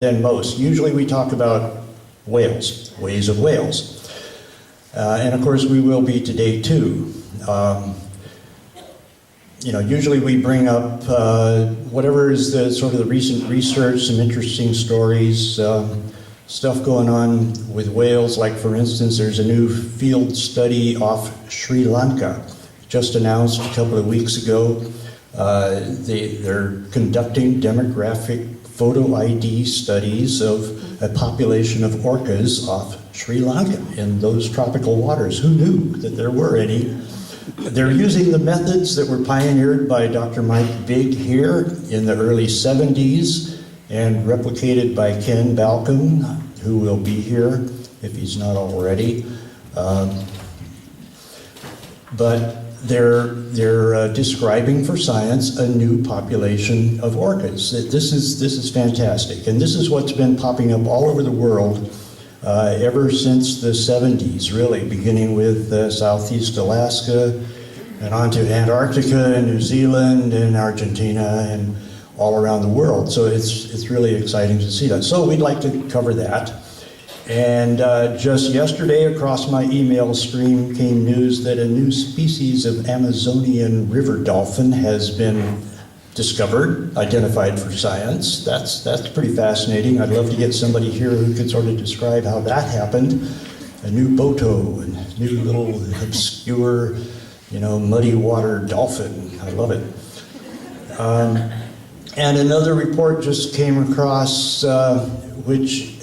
than most. Usually we talk about whales, ways of whales. And of course we will be today too. Usually we bring up whatever is the sort of the recent research, some interesting stories, stuff going on with whales. Like for instance, there's a new field study off Sri Lanka, just announced a couple of weeks ago. They're conducting demographic photo ID studies of a population of orcas off Sri Lanka in those tropical waters. Who knew that there were any? They're using the methods that were pioneered by Dr. Mike Bigg here in the early 70s and replicated by Ken Balcom, who will be here if he's not already. But they're describing for science a new population of orcas. This is fantastic, and this is what's been popping up all over the world ever since the 70s, really, beginning with Southeast Alaska and on to Antarctica and New Zealand and Argentina and all around the world. So it's really exciting to see that. So we'd like to cover that. And just yesterday, across my email stream came news that a new species of Amazonian river dolphin has been discovered, identified for science. That's pretty fascinating. I'd love to get somebody here who could sort of describe how that happened. A new boto, a new little obscure, muddy water dolphin. I love it. And another report just came across, which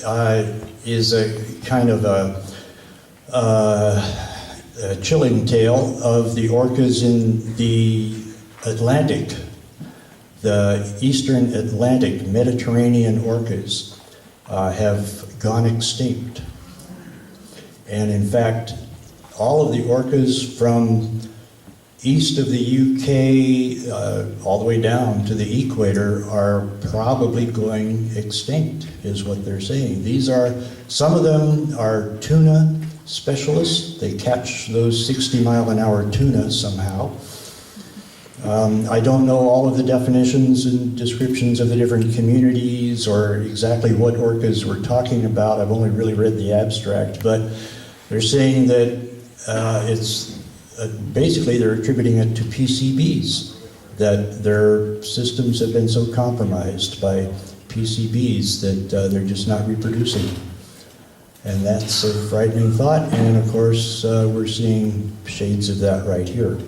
is a kind of a chilling tale of the orcas in the Atlantic, the eastern Atlantic Mediterranean orcas have gone extinct. And in fact, all of the orcas from east of the UK all the way down to the equator are probably going extinct, is what they're saying. Some of them are tuna specialists. They catch those 60-mile-an-hour tuna somehow. I don't know all of the definitions and descriptions of the different communities or exactly what orcas we're talking about. I've only really read the abstract, but they're saying that it's basically they're attributing it to PCBs, that their systems have been so compromised by PCBs that they're just not reproducing. And that's a frightening thought, and of course we're seeing shades of that right here.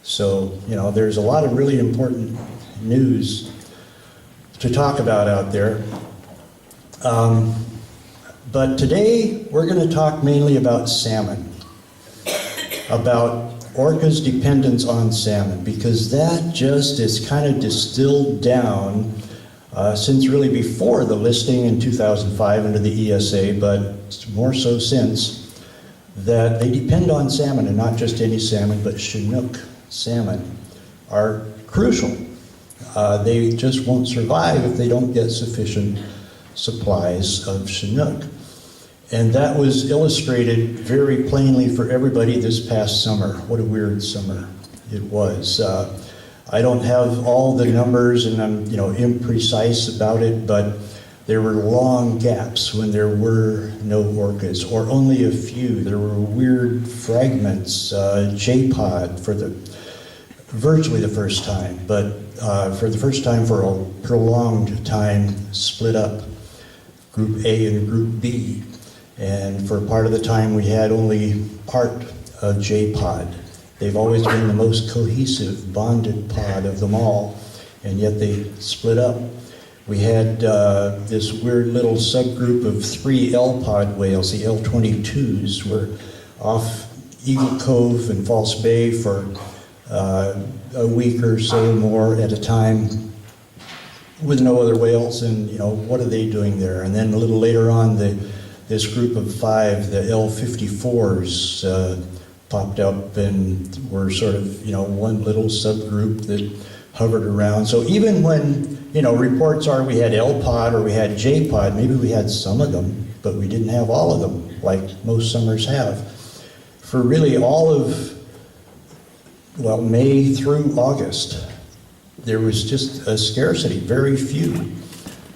So, there's a lot of really important news to talk about out there. But today we're going to talk mainly about salmon, about orcas' dependence on salmon, because that just is kind of distilled down since really before the listing in 2005 under the ESA, but more so since, that they depend on salmon, and not just any salmon, but Chinook salmon are crucial. They just won't survive if they don't get sufficient supplies of Chinook. And that was illustrated very plainly for everybody this past summer. What a weird summer it was. I don't have all the numbers, and I'm imprecise about it, but there were long gaps when there were no orcas, or only a few. There were weird fragments, J-pod for virtually the first time, but for the first time for a prolonged time, split up, Group A and Group B. And for part of the time, we had only part of J-pod. They've always been the most cohesive, bonded pod of them all, and yet they split up. We had this weird little subgroup of 3 L-pod whales, the L-22s, were off Eagle Cove and False Bay for a week or so more at a time with no other whales, and what are they doing there? And then a little later on, this group of 5, the L-54s, popped up and were sort of, one little subgroup that hovered around. So even when, reports are we had L-pod or we had J-pod, maybe we had some of them, but we didn't have all of them, like most summers have. For really all of, May through August, there was just a scarcity, very few.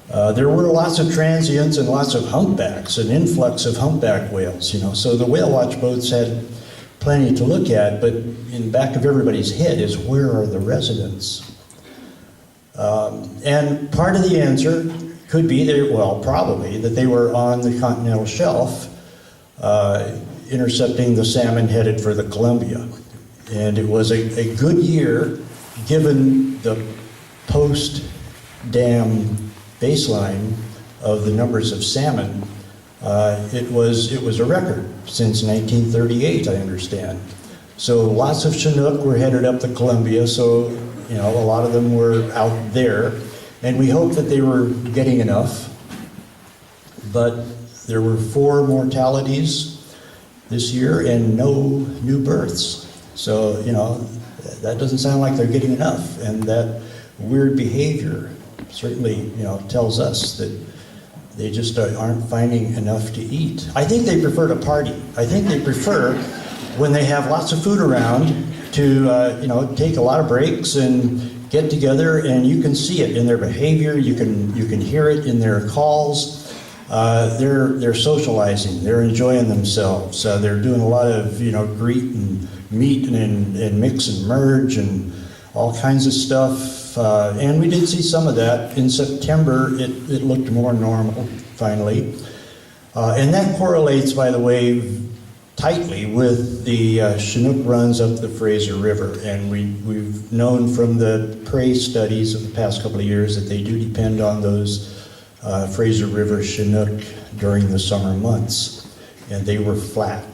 There were lots of transients and lots of humpbacks, an influx of humpback whales, so the whale watch boats had plenty to look at, but in the back of everybody's head is, where are the residents? And part of the answer could be, probably, that they were on the continental shelf intercepting the salmon headed for the Columbia. And it was a good year, given the post-dam baseline of the numbers of salmon. It was a record since 1938, I understand. So lots of Chinook were headed up the Columbia, so a lot of them were out there, and we hoped that they were getting enough. But there were 4 mortalities this year and no new births. So, that doesn't sound like they're getting enough, and that weird behavior certainly, tells us that they just aren't finding enough to eat. I think they prefer to party. I think they prefer, when they have lots of food around, to take a lot of breaks and get together, and you can see it in their behavior. You can hear it in their calls. They're socializing. They're enjoying themselves. They're doing a lot of greet and meet and mix and merge and all kinds of stuff. And we did see some of that. In September, it looked more normal, finally. And that correlates, by the way, tightly with the Chinook runs up the Fraser River. And we've known from the prey studies of the past couple of years that they do depend on those Fraser River Chinook during the summer months. And they were flat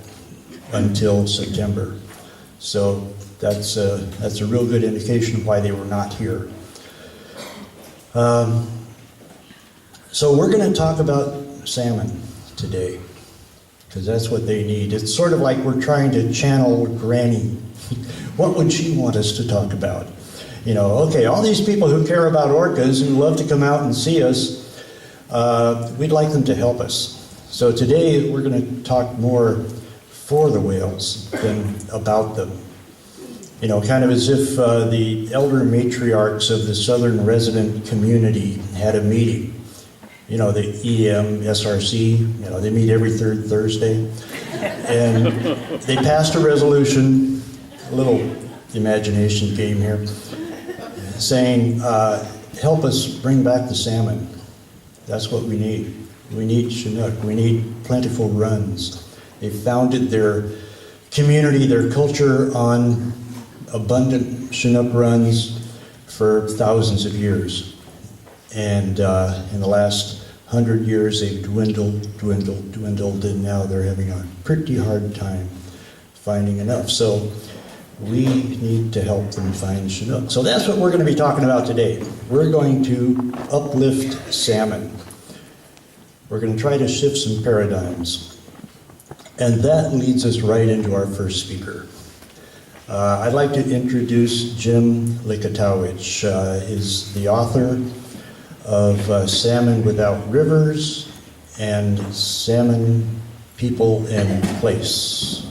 until September. So that's a real good indication of why they were not here. So we're going to talk about salmon today, because that's what they need. It's sort of like we're trying to channel Granny. What would she want us to talk about? Okay, all these people who care about orcas, who love to come out and see us, we'd like them to help us. So today we're going to talk more for the whales than about them. Kind of as if the elder matriarchs of the southern resident community had a meeting. The EM, SRC, they meet every third Thursday. And they passed a resolution, a little imagination game here, saying, help us bring back the salmon. That's what we need. We need Chinook. We need plentiful runs. They founded their community, their culture on abundant Chinook runs for thousands of years. And in the last 100 years, they've dwindled, and now they're having a pretty hard time finding enough. So we need to help them find Chinook. So that's what we're going to be talking about today. We're going to uplift salmon. We're going to try to shift some paradigms. And that leads us right into our first speaker. I'd like to introduce Jim Likatowicz. Is the author of Salmon Without Rivers and Salmon, People, and Place.